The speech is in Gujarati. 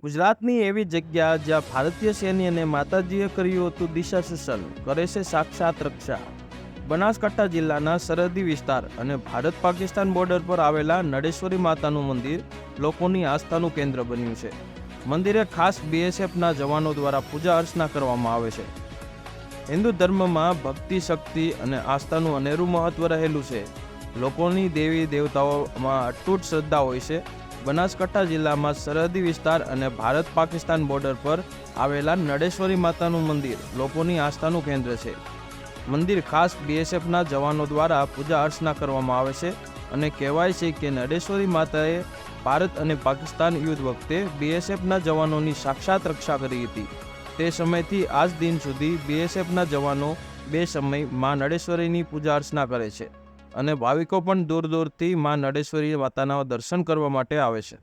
ગુજરાતની એવી જગ્યા જ્યાં ભારતીય સૈન્યને માતાજીએ કર્યું હતું દિશા સૂચન, કરે છે સાક્ષાત રક્ષા. બનાસકાંઠા જિલ્લાના સરહદી વિસ્તાર અને ભારત પાકિસ્તાન બોર્ડર પર આવેલા નળેશ્વરી માતાનું મંદિર લોકોની આસ્થાનું કેન્દ્ર બન્યું છે. મંદિરે ખાસ BSFના જવાનો દ્વારા પૂજા અર્ચના કરવામાં આવે છે. હિન્દુ ધર્મમાં ભક્તિ, શક્તિ અને આસ્થાનું અનેરું મહત્વ રહેલું છે. લોકોની દેવી દેવતાઓમાં અતૂટ શ્રદ્ધા હોય છે. બનાસકાંઠા જિલ્લામાં સરહદી વિસ્તાર અને ભારત પાકિસ્તાન બોર્ડર પર આવેલા નળેશ્વરી માતાનું મંદિર લોકોની આસ્થાનું કેન્દ્ર છે. મંદિર ખાસ BSFના જવાનો દ્વારા પૂજા અર્ચના કરવામાં આવે છે અને કહેવાય છે કે નળેશ્વરી માતાએ ભારત અને પાકિસ્તાન યુદ્ધ વખતે BSFના જવાનોની સાક્ષાત રક્ષા કરી હતી. તે સમયથી આજ દિન સુધી BSFના જવાનો બે સમય માં નળેશ્વરીની પૂજા અર્ચના કરે છે અને ભાવિકો પણ દૂર દૂરથી માં નળેશ્વરી માતાના દર્શન કરવા માટે આવે છે.